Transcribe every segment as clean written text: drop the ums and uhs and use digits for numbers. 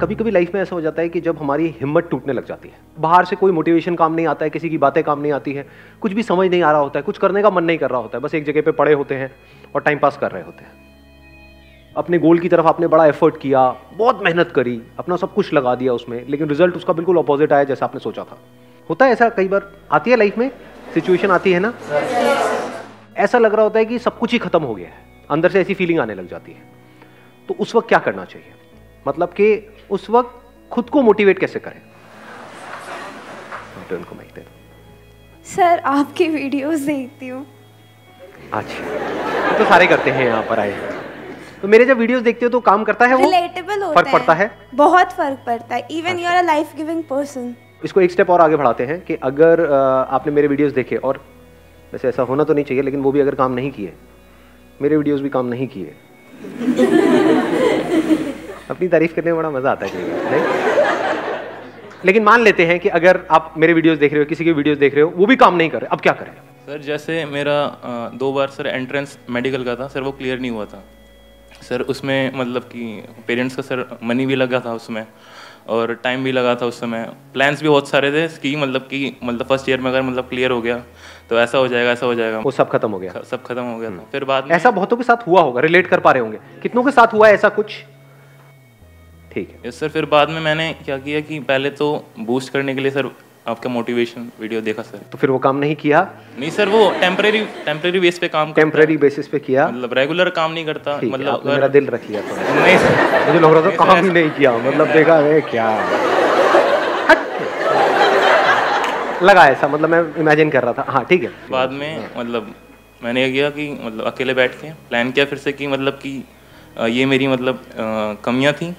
कभी कभी लाइफ में ऐसा हो जाता है कि जब हमारी हिम्मत टूटने लग जाती है, बाहर से कोई मोटिवेशन काम नहीं आता है, किसी की बातें काम नहीं आती है, कुछ भी समझ नहीं आ रहा होता है, कुछ करने का मन नहीं कर रहा होता है, बस एक जगह पे पड़े होते हैं और टाइम पास कर रहे होते हैं। अपने गोल की तरफ आपने बड़ा एफर्ट किया, बहुत मेहनत करी, अपना सब कुछ लगा दिया उसमें, लेकिन रिजल्ट उसका बिल्कुल अपोजिट आया जैसा आपने सोचा था। होता है ऐसा, कई बार आती है लाइफ में सिचुएशन आती है ना, ऐसा लग रहा होता है कि सब कुछ ही खत्म हो गया है, अंदर से ऐसी फीलिंग आने लग जाती है। तो उस वक्त क्या करना चाहिए, मतलब कि उस वक्त खुद को मोटिवेट कैसे करें? उनको माइक दे दो। सर आपकी वीडियोस देखती हूँ। अच्छा, तो सारे करते हैं यहाँ पर आए। तो मेरे जब वीडियोस देखते हो तो काम करता है, वो रिलेटेबल होता है, फर्क पड़ता है, बहुत फर्क पड़ता है। Even you are a life giving person. इसको एक स्टेप और आगे बढ़ाते हैं कि अगर आपने मेरे वीडियोस देखे, और वैसे ऐसा होना तो नहीं चाहिए, लेकिन वो भी अगर काम नहीं किए, मेरे वीडियोस भी काम नहीं किए, अपनी तारीफ करने में बड़ा मजा आता है नहीं? लेकिन मान लेते हैं कि अगर आप मेरे वीडियोस देख रहे हो, किसी के वीडियोस देख रहे हो, वो भी काम नहीं कर रहे, अब क्या करें? सर जैसे मेरा 2 बार सर एंट्रेंस मेडिकल का था सर, वो क्लियर नहीं हुआ था सर। उसमें मतलब कि पेरेंट्स का सर मनी भी लगा था उसमें, और टाइम भी लगा था उस समय। प्लान्स भी बहुत सारे थे कि मतलब फर्स्ट ईयर में अगर मतलब क्लियर हो गया तो ऐसा हो जाएगा, ऐसा हो जाएगा, वो सब खत्म हो गया, सब खत्म हो गया था। फिर बाद में ऐसा बहुतों के साथ हुआ होगा, रिलेट कर पा रहे होंगे, कितनों के साथ हुआ है ऐसा कुछ? ठीक है सर। फिर बाद में मैंने क्या किया कि पहले तो बूस्ट करने के लिए सर आपका मोटिवेशन वीडियो देखा सर। तो फिर वो काम नहीं किया? नहीं सर, वो टेम्परेरी बेस पे काम, टेम्परेरी बेसिस पे किया, मतलब रेगुलर काम नहीं करता। मतलब मेरा दिल रख लिया तो नहीं सर, मुझे लग रहा था काम ही नहीं किया, मतलब देखा है क्या लगा ऐसा, मतलब मैं इमेजिन कर रहा था। हाँ ठीक है। बाद में मतलब मैंने ये किया कि मतलब अकेले बैठ के प्लान किया फिर से कि मतलब कि ये मेरी मतलब कमियां थी,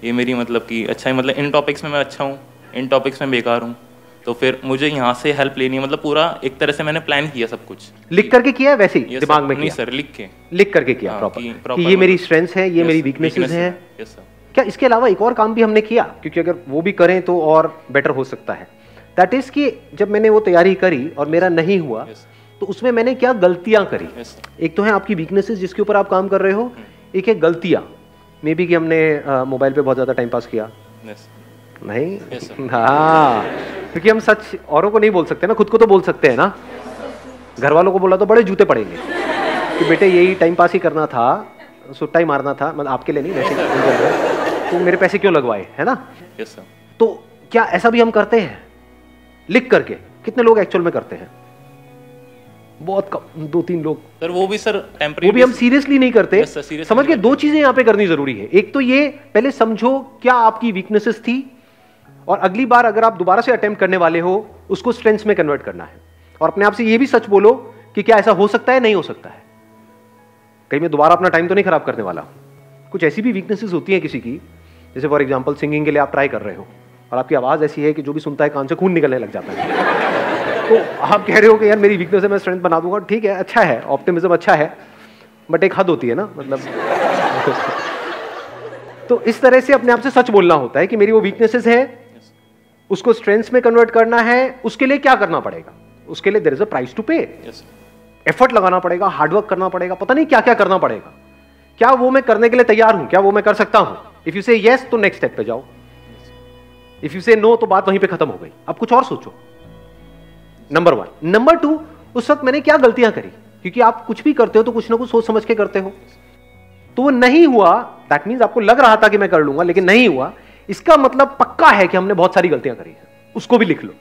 ये मेरी मतलब कि अच्छा है, मतलब इन टॉपिक्स में मैं अच्छा हूँ, इन टॉपिक्स में बेकार हूँ, तो फिर मुझे यहाँ से हेल्प लेनी है। मतलब पूरा एक तरह से मैंने प्लान किया सब कुछ। लिख करके किया है वैसे ही दिमाग में? नहीं सर, लिख करके किया प्रॉपर कि ये मेरी स्ट्रेंथ्स है, ये मेरी वीकनेसेस है। क्या इसके अलावा एक और काम भी हमने किया? क्योंकि अगर वो भी करें तो और बेटर हो सकता है। दैट इज कि जब मैंने वो तैयारी करी और मेरा नहीं हुआ, तो उसमें मैंने क्या गलतियां करी? एक तो है आपकी वीकनेसेस जिसके ऊपर आप काम कर रहे हो, एक है गलतियां। मे बी कि हमने मोबाइल पे बहुत ज्यादा टाइम पास किया। नहीं हाँ, क्योंकि हम सच औरों को नहीं बोल सकते ना, खुद को तो बोल सकते हैं ना। घर वालों को बोला तो बड़े जूते पड़ेंगे कि बेटे यही टाइम पास ही करना था, सुट्टा ही मारना था, मतलब आपके लिए नहीं, वैसे तो मेरे पैसे क्यों लगवाए, है ना? तो क्या ऐसा भी हम करते हैं लिख करके? कितने लोग एक्चुअल में करते हैं? बहुत कम, 2-3 लोग। सर वो भी सर टेम्परेरी, वो भी हम सीरियसली नहीं करते। समझ के 2 चीजें यहाँ पे करनी जरूरी है। एक तो ये पहले समझो क्या आपकी वीकनेसेस थी, और अगली बार अगर आप दोबारा से अटेम्प्ट करने वाले हो उसको स्ट्रेंथ्स में कन्वर्ट करना है। और अपने आप से ये भी सच बोलो कि क्या ऐसा हो सकता है, नहीं हो सकता है, कहीं मैं दोबारा अपना टाइम तो नहीं खराब करने वाला हूं। कुछ ऐसी भी वीकनेसेस होती हैं किसी की, जैसे फॉर एग्जांपल सिंगिंग के लिए आप ट्राई कर रहे हो और आपकी आवाज ऐसी है कि जो भी सुनता है कान से खून निकलने लग जाता है, तो आप कह रहे हो कि यार मेरी वीकनेस है, मैं स्ट्रेंथ बना दूंगा। ठीक है, अच्छा है, ऑप्टिमिज्म अच्छा है, बट एक हद होती है ना, मतलब तो इस तरह से अपने आप से सच बोलना होता है कि मेरी वो वीकनेसेस है, उसको स्ट्रेंथ्स में कन्वर्ट करना है। उसके लिए क्या करना पड़ेगा? उसके लिए there is a price to pay. Effort लगाना पड़ेगा, हार्डवर्क करना पड़ेगा, पता नहीं क्या क्या करना पड़ेगा। क्या वो मैं करने के लिए तैयार हूं? क्या वो मैं कर सकता हूं? इफ यू से यस तो नेक्स्ट स्टेप पे जाओ, इफ यू से नो तो बात वहीं पे खत्म हो गई, अब कुछ और सोचो। नंबर 1। नंबर 2, उस वक्त मैंने क्या गलतियां करी? क्योंकि आप कुछ भी करते हो तो कुछ ना कुछ सोच समझ के करते हो। तो वो नहीं हुआ, दैट मींस आपको लग रहा था कि मैं कर लूंगा लेकिन नहीं हुआ, इसका मतलब पक्का है कि हमने बहुत सारी गलतियां करी हैं, उसको भी लिख लो।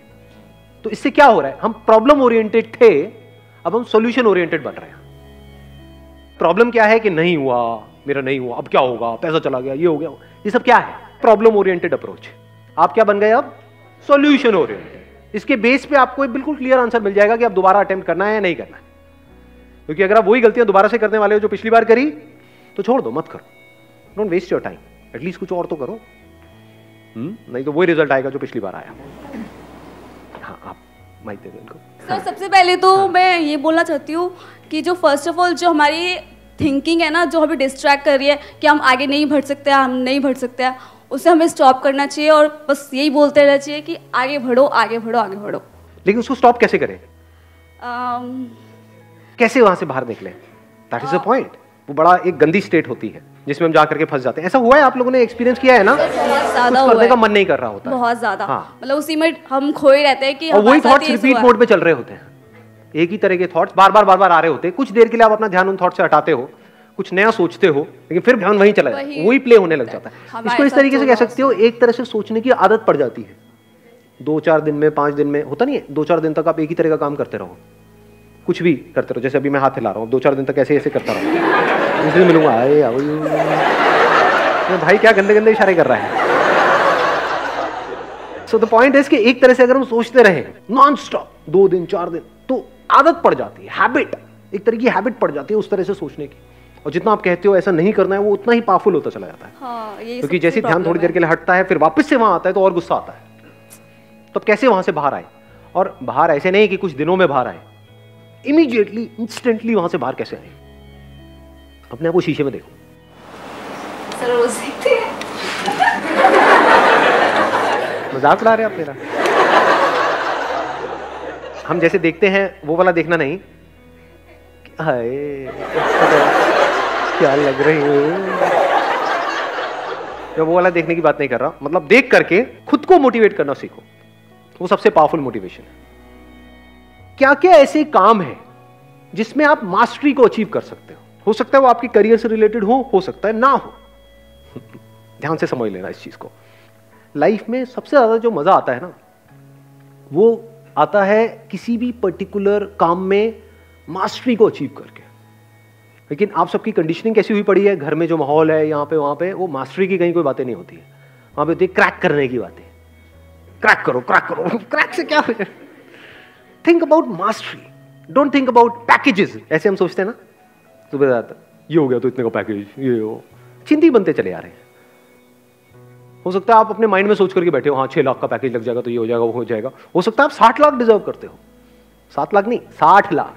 तो इससे क्या हो रहा है? हम प्रॉब्लम ओरिएंटेड थे, अब हम सॉल्यूशन ओरिएंटेड बन रहे हैं। प्रॉब्लम क्या है कि नहीं हुआ, मेरा नहीं हुआ, अब क्या होगा, पैसा चला गया, ये हो गया, ये सब क्या है? Problem oriented approach. आप क्या बन गए अब? Solution oriented. इसके बेस पे आपको एक बिल्कुल क्लियर आंसर मिल जाएगा कि आप दोबारा अटेम्प्ट करना है या नहीं करना है। क्योंकि अगर आप वही गलतियां दोबारा से करने वाले हो जो पिछली बार करी, तो छोड़ दो, मत करो, don't waste your time, at least कुछ और तो करो। नहीं तो वही रिजल्ट आएगा जो पिछली बार आया। हाँ, आप माइक दे दो इनको। सर सबसे पहले तो मैं ये बोलना चाहती हूँ कि जो फर्स्ट ऑफ ऑल जो हमारी थिंकिंग है ना, जो हमें डिस्ट्रैक्ट कर रही है कि हम आगे नहीं बढ़ सकते हैं, हम नहीं बढ़ सकते हैं, उसे हमें स्टॉप करना चाहिए और बस यही बोलते रहना चाहिए कि आगे बढ़ो, आगे बढ़ो, आगे बढ़ो। लेकिन उसको स्टॉप कैसे करें? कैसे वहां से बाहर निकले? That is the point. वो बड़ा एक गंदी स्टेट होती है। जिसमें हम जा करके फंस जाते हैं। ऐसा हुआ है, आप लोगों ने एक्सपीरियंस किया है ना? ज्यादा कुछ करने का मन नहीं कर रहा होता, बहुत ज्यादा। हाँ। मतलब उसी में हम खोए रहते हैं कि और वही थॉट्स रिपीट मोड पे चल रहे होते हैं, एक ही तरह के थॉट्स बार बार आ रहे होते हैं। कुछ देर के लिए आप अपना ध्यान उन थॉट से हटाते हो, कुछ नया सोचते हो, लेकिन फिर ध्यान वहीं चला जाता है, वही प्ले होने लग जाता है। इसको इस तरीके से कह सकते हो, एक तरह से सोचने की आदत पड़ जाती है। 2-4 दिन में, 5 दिन में, होता नहीं है, 2-4 दिन तक आप एक ही तरह का काम करते रहो, कुछ भी करते रहो। जैसे अभी मैं हाथ हिला रहा हूँ, 2-4 दिन तक ऐसे ऐसे करता रहो, इसलिए मिलूंगा, आए आओ भाई क्या गंदे गंदे इशारे कर रहा है। सो द पॉइंट इज कि एक तरह से अगर हम सोचते रहे नॉन स्टॉप 2 दिन 4 दिन, तो आदत पड़ जाती है, हैबिट, एक तरह की हैबिट पड़ जाती है उस तरह से सोचने की। और जितना आप कहते हो ऐसा नहीं करना है, वो उतना ही पावरफुल होता चला जाता है। हाँ, क्योंकि जैसे ध्यान थोड़ी देर के लिए हटता है, फिर वापस से वहां आता है तो और गुस्सा आता है। तो कैसे वहां से बाहर आए? और बाहर ऐसे नहीं कि कुछ दिनों में बाहर आए, इमीडिएटली इंस्टेंटली वहां से बाहर कैसे आए? अपने आप को शीशे में देखो। सर रोज देखते हैं। मजाक उड़ा रहे आप मेरा? हम जैसे देखते हैं वो वाला देखना नहीं, हाय क्या लग रही है, वो वाला देखने की बात नहीं कर रहा। मतलब देख करके खुद को मोटिवेट करना सीखो, वो सबसे पावरफुल मोटिवेशन है। क्या क्या ऐसे काम है जिसमें आप मास्टरी को अचीव कर सकते हो सकता है वो आपके करियर से रिलेटेड हो सकता है ना हो। ध्यान से समझ लेना इस चीज को। लाइफ में सबसे ज्यादा जो मजा आता है ना, वो आता है किसी भी पर्टिकुलर काम में मास्टरी को अचीव करके। लेकिन आप सबकी कंडीशनिंग कैसी हुई पड़ी है, घर में जो माहौल है, यहाँ पे वहां पे, वो मास्टरी की कहीं कोई बातें नहीं होती है। वहां पे होती है क्रैक करने की बातें, क्रैक करो क्रैक करो। क्रैक से क्या हो जाए? Think about mastery, don't think about packages. ऐसे हम सोचते हैं ना, सुबह ये हो गया तो इतने का पैकेज, ये हो, चिंती बनते चले आ रहे हैं। हो सकता है आप अपने माइंड में सोच करके बैठे हो, हाँ 6 लाख का पैकेज लग जाएगा तो ये हो जाएगा वो हो जाएगा। हो सकता है आप 60 लाख डिजर्व करते हो, 7 लाख नहीं 60 लाख।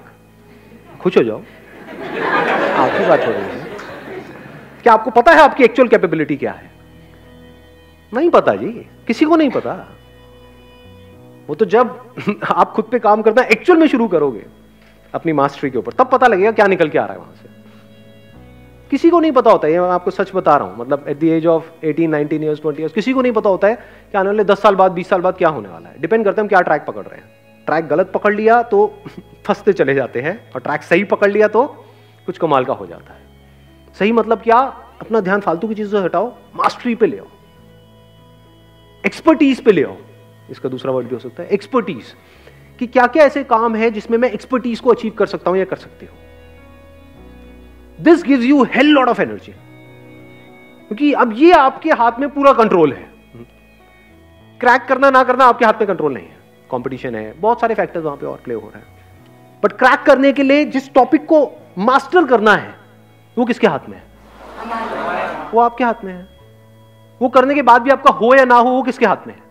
खुश हो जाओ, आपकी बात हो रही है। क्या आपको पता है आपकी एक्चुअल कैपेबिलिटी क्या है? नहीं पता जी, किसी को नहीं पता। वो तो जब आप खुद पे काम करना एक्चुअल में शुरू करोगे अपनी मास्टरी के ऊपर, तब पता लगेगा क्या निकल के आ रहा है वहां से। किसी को नहीं पता होता है, ये मैं आपको सच बता रहा हूं। मतलब at the age of 18, 19 years, 20 years, किसी को नहीं पता होता है कि आने वाले 10 साल बाद, 20 साल बाद क्या होने वाला है। डिपेंड करता है हम क्या ट्रैक पकड़ रहे हैं। ट्रैक गलत पकड़ लिया तो फंसते चले जाते हैं, और ट्रैक सही पकड़ लिया तो कुछ कमाल का हो जाता है। सही मतलब क्या? अपना ध्यान फालतू की चीजों से हटाओ, मास्टरी पे ले आओ, एक्सपर्टीज पे ले आओ। इसका दूसरा वर्ड भी हो सकता है एक्सपर्टीज, कि क्या क्या ऐसे काम है जिसमें मैं एक्सपर्टीज को अचीव कर सकता हूं या कर सकती हूं। This gives you hell lot of energy, क्योंकि अब ये आपके हाथ में पूरा कंट्रोल है। क्रैक करना ना करना आपके हाथ में कंट्रोल नहीं है, कंपटीशन है, बहुत सारे फैक्टर्स वहां पे और प्ले हो रहे हैं। बट क्रैक करने के लिए जिस टॉपिक को मास्टर करना है, वो किसके हाथ में है? वो आपके हाथ में है। वो करने के बाद भी आपका हो या ना हो, वो किसके हाथ में है?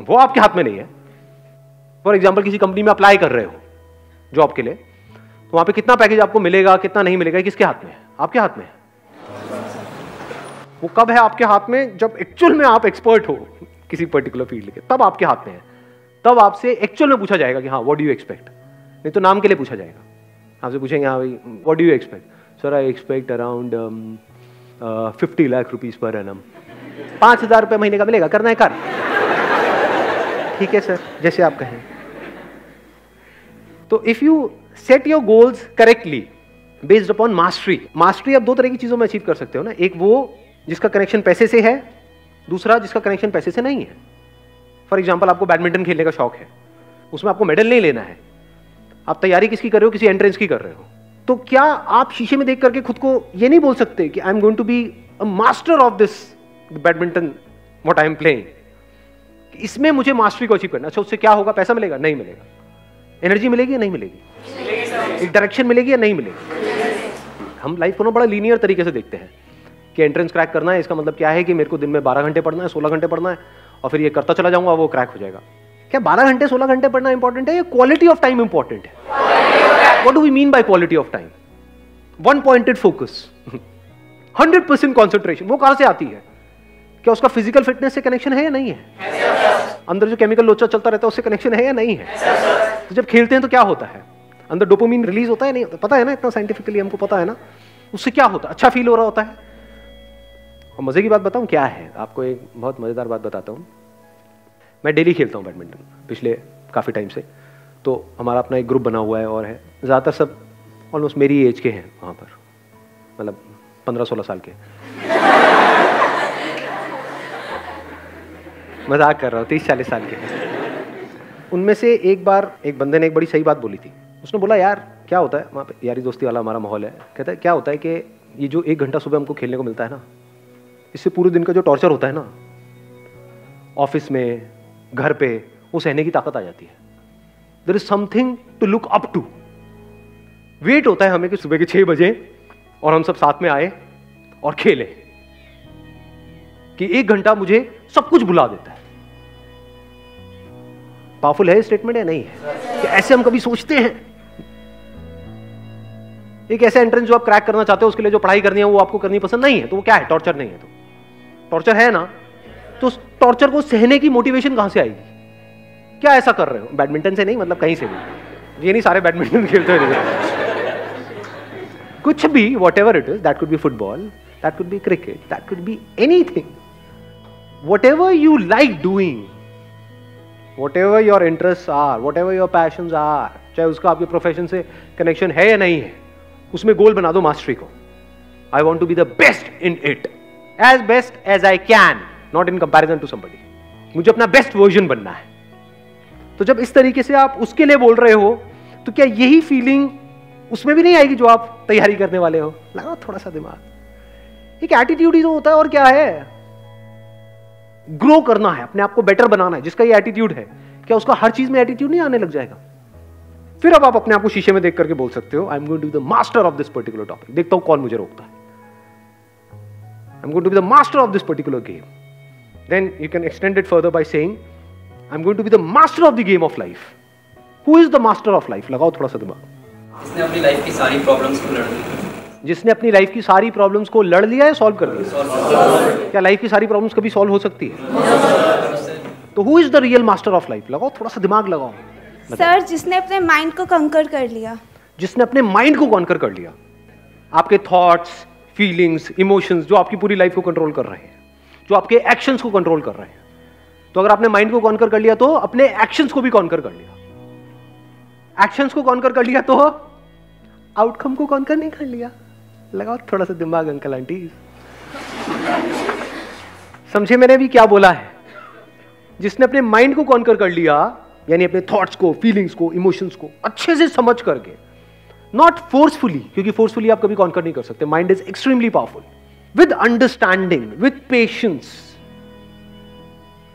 वो आपके हाथ में नहीं है। फॉर एग्जाम्पल, किसी कंपनी में अप्लाई कर रहे हो जॉब के लिए, तो वहां पे कितना पैकेज आपको मिलेगा, कितना नहीं मिलेगा, किसके हाथ में है? आपके हाथ में है। वो कब है आपके हाथ में? जब एक्चुअल में आप एक्सपर्ट हो किसी पर्टिकुलर फील्ड के, तब आपके हाथ में है। तब आपसे एक्चुअल में पूछा जाएगा कि हाँ व्हाट डू यू एक्सपेक्ट। नहीं तो नाम के लिए पूछा जाएगा, आपसे पूछेंगे हाँ भाई what do you expect. Sir I expect around 50 lakh rupees per annum. 5,000 रुपये महीने का मिलेगा, करना है कर। ठीक है सर, जैसे आप कहें। तो if you set your goals correctly based upon mastery, mastery आप 2 तरह की चीजों में अचीव कर सकते हो ना। एक वो जिसका कनेक्शन पैसे से है, दूसरा जिसका कनेक्शन पैसे से नहीं है। फॉर एग्जाम्पल, आपको बैडमिंटन खेलने का शौक है, उसमें आपको मेडल नहीं लेना है, आप तैयारी किसकी कर रहे हो? किसी एंट्रेंस की कर रहे हो। तो क्या आप शीशे में देख करके खुद को ये नहीं बोल सकते कि I am going to be a master of this badminton what I am playing, इसमें मुझे मास्टरी को अचीव करना। अच्छा, उससे क्या होगा? पैसा मिलेगा? नहीं मिलेगा। एनर्जी मिलेगी या नहीं मिलेगी? एक डायरेक्शन मिलेगी या नहीं मिलेगी? हम लाइफ को ना बड़ा लीनियर तरीके से देखते हैं कि एंट्रेंस क्रैक करना है, इसका मतलब क्या है कि मेरे को दिन में 12 घंटे पढ़ना है, 16 घंटे पढ़ना है, और फिर ये करता चला जाऊंगा, वो क्रैक हो जाएगा। क्या 12 घंटे 16 घंटे पढ़ना इंपॉर्टेंट है या क्वालिटी ऑफ टाइम इंपॉर्टेंट है? What do we mean by quality of time? One pointed focus, 100% concentration, वो कहां से आती है? क्या उसका फिजिकल फिटनेस से कनेक्शन है या नहीं है? अंदर जो केमिकल लोचा चलता रहता है उससे कनेक्शन है या नहीं है? तो जब खेलते हैं तो क्या होता है? अंदर डोपामिन रिलीज होता है नहीं होता? पता है ना, इतना साइंटिफिकली हमको पता है ना। उससे क्या होता है? अच्छा फील हो रहा होता है। और मजे की बात बताऊं क्या है आपको, एक बहुत मजेदार बात बताता हूं। मैं डेली खेलता हूं बैडमिंटन पिछले काफी टाइम से। तो हमारा अपना एक ग्रुप बना हुआ है और है, ज्यादातर सब ऑलमोस्ट मेरी एज के हैं वहां पर, मतलब 15-16 साल के। मजाक कर रहा हूँ, 30-40 साल के हैं। उनमें से एक बार एक बंदे ने एक बड़ी सही बात बोली थी। उसने बोला यार क्या होता है वहाँ पे, यारी दोस्ती वाला हमारा माहौल है, कहता है क्या होता है कि ये जो 1 घंटा सुबह हमको खेलने को मिलता है ना, इससे पूरे दिन का जो टॉर्चर होता है ना ऑफिस में, घर पे, वो सहने की ताकत आ जाती है। There is something to look up to. Wait होता है हमें कि सुबह के 6 बजे और हम सब साथ में आए और खेले, कि 1 घंटा मुझे सब कुछ भुला देता है। पावरफुल है स्टेटमेंट या नहीं है? कि ऐसे हम कभी सोचते हैं? एक ऐसा एंट्रेंस जो आप क्रैक करना चाहते हो, उसके लिए जो पढ़ाई करनी है वो आपको करनी पसंद नहीं है, तो वो क्या है? टॉर्चर नहीं है। तो टॉर्चर है ना, तो उस टॉर्चर को सहने की मोटिवेशन कहां से आएगी? क्या ऐसा कर रहे हो? बैडमिंटन से नहीं, मतलब कहीं से भी। ये नहीं सारे बैडमिंटन खेलते हुए कुछ भी, what ever it is, that could be football, that could be cricket, that could be anything, what ever you like doing, whatever your interests are, whatever your passions are, चाहे उसका आपके प्रोफेशन से connection है या नहीं है, उसमें गोल बना दो मास्टरी को। I want to be the best in it, as best as I can, not in comparison to somebody. मुझे अपना बेस्ट वर्जन बनना है। तो जब इस तरीके से आप उसके लिए बोल रहे हो, तो क्या यही फीलिंग उसमें भी नहीं आएगी जो आप तैयारी करने वाले हो? लगाओ थोड़ा सा दिमाग। एक एटीट्यूड ही तो होता है, और क्या है? ग्रो करना है, अपने आप को बेटर बनाना है। जिसका ये एटीट्यूड है, क्या उसका हर चीज में एटीट्यूड नहीं आने लग जाएगा? फिर अब आप अपने आप को शीशे में देख करके बोल सकते हो, I am going to be the master of this particular topic. देखता हूं कौन मुझे रोकता है। I am going to be the master of this particular game. Then you can extend it further by saying, I am going to be the master of the game of life. Who is the master of life? लगाओ थोड़ा सा दिमाग। जिसने अपनी life की सारी problems को लड़ लिया। जिसने अपनी लाइफ की सारी प्रॉब्लम्स को लड़ लिया है, सॉल्व कर लिया। क्या लाइफ की सारी प्रॉब्लम्स कभी सॉल्व हो सकती है? तो who is the real master of life? लगाओ थोड़ा सा दिमाग लगाओ। सर, जिसने अपने माइंड को कंकर कर लिया। जिसने अपने माइंड को कॉन्कर कर लिया। आपके थॉट्स, फीलिंग्स, इमोशंस जो आपकी पूरी लाइफ को कंट्रोल कर रहे हैं, जो आपके एक्शंस को कंट्रोल कर रहे हैं। तो अगर आपने माइंड को कॉन्कर कर लिया तो अपने एक्शंस को भी कॉन्कर कर लिया। एक्शंस को कॉन्कर कर लिया तो आउटकम को कॉन्कर नहीं कर लिया। लगाओ थोड़ा सा दिमाग अंकल आंटी। समझे मैंने भी क्या बोला है? जिसने अपने माइंड को कॉन्कर कर लिया, यानी अपने थॉट्स को, फीलिंग्स को, इमोशंस को अच्छे से समझ करके, नॉट फोर्सफुली, क्योंकि फोर्सफुली आप कभी कॉन्कर नहीं कर सकते। Mind is extremely powerful. With understanding, with patience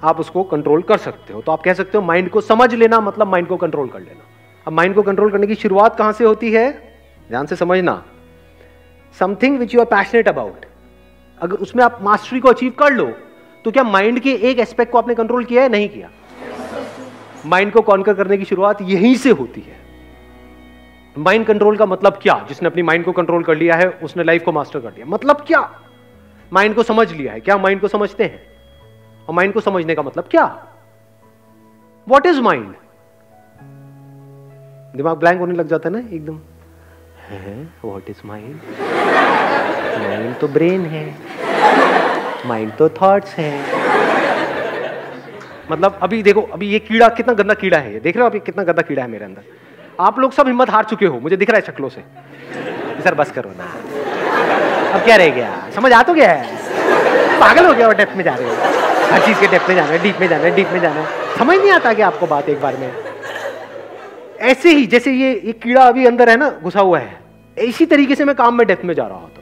आप उसको कंट्रोल कर सकते हो। तो आप कह सकते हो माइंड को समझ लेना मतलब माइंड को कंट्रोल कर लेना। अब माइंड को कंट्रोल करने की शुरुआत कहां से होती है? ध्यान से समझना। Something which you are passionate about, अगर उसमें आप मास्टरी को अचीव कर लो, तो क्या माइंड के एक एस्पेक्ट को आपने कंट्रोल किया है? नहीं किया। माइंड को कॉन्कर करने की शुरुआत यहीं से होती है। माइंड कंट्रोल का मतलब क्या? जिसने अपनी माइंड को कंट्रोल कर लिया है, उसने लाइफ को मास्टर कर लिया। मतलब क्या? माइंड को समझ लिया है। क्या माइंड को समझते हैं? और माइंड को समझने का मतलब क्या? What is mind? दिमाग ब्लैंक होने लग जाता है ना एकदम। What is mind? माइंड तो ब्रेन है, माइंड तो थॉट्स है। मतलब अभी देखो, अभी ये कीड़ा कितना गंदा कीड़ा है। ये देख रहे हो आप, ये कितना गंदा कीड़ा है मेरे अंदर। आप लोग सब हिम्मत हार चुके हो, मुझे दिख रहा है शक्लों से। सर बस करो ना, अब क्या रह गया? समझ आ तो गया है? पागल हो गया और डेप्थ में जा रहे हो, हर चीज के डेप्थ में जाना है, डीप में जाना है, डीप में जाना है। समझ नहीं आता कि आपको बात एक बार में। ऐसे ही जैसे ये कीड़ा अभी अंदर है ना, घुसा हुआ है, इसी तरीके से मैं काम में डेप्थ में जा रहा होता हूं।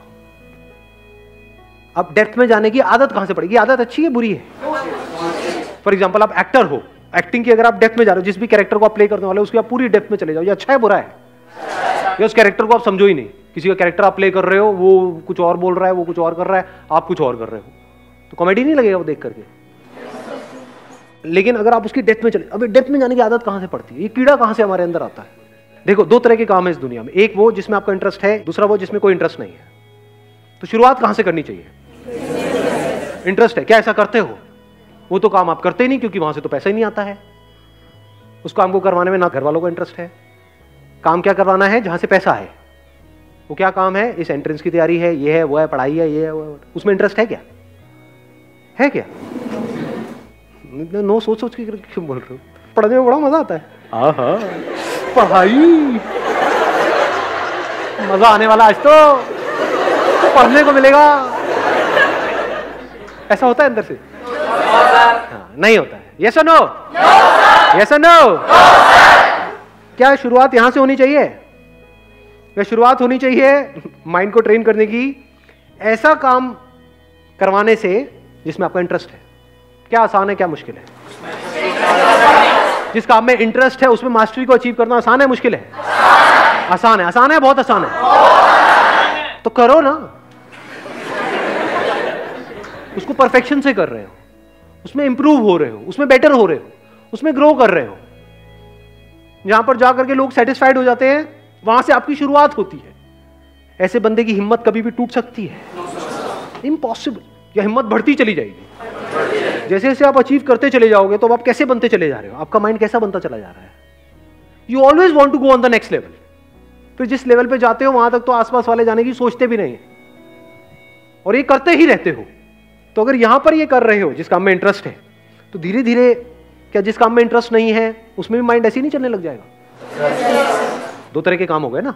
अब डेप्थ में जाने की आदत कहां से पड़ेगी? आदत अच्छी है बुरी है? फॉर एग्जाम्पल आप एक्टर हो, एक्टिंग की अगर आप डेप्थ में जा रहे हो, जिस भी कैरेक्टर को आप प्ले करने वाले हो उसकी आप पूरी डेप्थ में चले जाओ, ये अच्छा है बुरा है? या उस कैरेक्टर को आप समझो ही नहीं। किसी का कैरेक्टर आप प्ले कर रहे हो, वो कुछ और बोल रहा है, वो कुछ और कर रहा है, आप कुछ और कर रहे हो, तो कॉमेडी नहीं लगेगा वो देख करके? लेकिन अगर आप उसकी डेप्थ में चले, अभी डेप्थ में जाने की आदत कहां से पड़ती है? ये कीड़ा कहां से हमारे अंदर आता है? देखो, दो तरह के काम है इस दुनिया में, एक वो जिसमें आपका इंटरेस्ट है, दूसरा वो जिसमें कोई इंटरेस्ट नहीं है। तो शुरुआत कहां से करनी चाहिए? इंटरेस्ट है, क्या ऐसा करते हो? वो तो काम आप करते ही नहीं, क्योंकि वहां से तो पैसा ही नहीं आता है। उस काम को करवाने में ना घर वालों को इंटरेस्ट है। काम क्या करवाना है? जहां से पैसा है। वो क्या काम है, इस एंट्रेंस की तैयारी है, ये है, वो है, पढ़ाई है, ये है, वो है। उसमें इंटरेस्ट है क्या? है क्या? नो सोच सोच के क्यों बोल रहे हो? पढ़ने में बड़ा मजा आता है। हाँ, पढ़ाई मजा आने वाला, आज तो पढ़ने को मिलेगा। ऐसा होता है अंदर से? हाँ, नहीं होता है। यस और नो? यस और नो? क्या शुरुआत यहां से होनी चाहिए? या शुरुआत होनी चाहिए माइंड को ट्रेन करने की ऐसा काम करवाने से जिसमें आपका इंटरेस्ट है? क्या आसान है, क्या मुश्किल है? जिस काम में इंटरेस्ट है उसमें मास्टरी को अचीव करना आसान है, मुश्किल है? आसान है। आसान है, बहुत आसान है। तो करो ना। उसको परफेक्शन से कर रहे हो, उसमें इंप्रूव हो रहे हो, उसमें बेटर हो रहे हो, उसमें ग्रो कर रहे हो। जहां पर जाकर के लोग सेटिस्फाइड हो जाते हैं, वहां से आपकी शुरुआत होती है। ऐसे बंदे की हिम्मत कभी भी टूट सकती है? इम्पॉसिबल। या हिम्मत बढ़ती चली जाएगी। जैसे जैसे आप अचीव करते चले जाओगे तो आप कैसे बनते चले जा रहे हो, आपका माइंड कैसा बनता चला जा रहा है। You always want to go on the next level. फिर जिस लेवल पे जाते हो वहां तक तो आसपास वाले जाने की सोचते भी नहीं है, और ये करते ही रहते हो। तो अगर यहां पर ये कर रहे हो जिस काम में इंटरेस्ट है, तो धीरे धीरे क्या जिस काम में इंटरेस्ट नहीं है उसमें भी माइंड ऐसे ही नहीं चलने लग जाएगा? दो तरह के काम हो गए ना,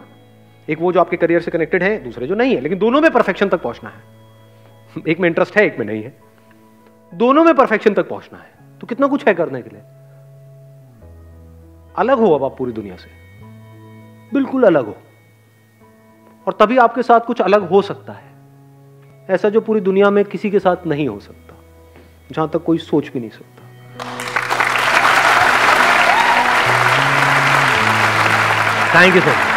एक वो जो आपके करियर से कनेक्टेड है, दूसरे जो नहीं है, लेकिन दोनों में परफेक्शन तक पहुंचना है। एक में इंटरेस्ट है, एक में नहीं है, दोनों में परफेक्शन तक पहुंचना है। तो कितना कुछ है करने के लिए। अलग हो अब आप पूरी दुनिया से, बिल्कुल अलग हो, और तभी आपके साथ कुछ अलग हो सकता है, ऐसा जो पूरी दुनिया में किसी के साथ नहीं हो सकता, जहां तक कोई सोच भी नहीं सकता। Thank you sir.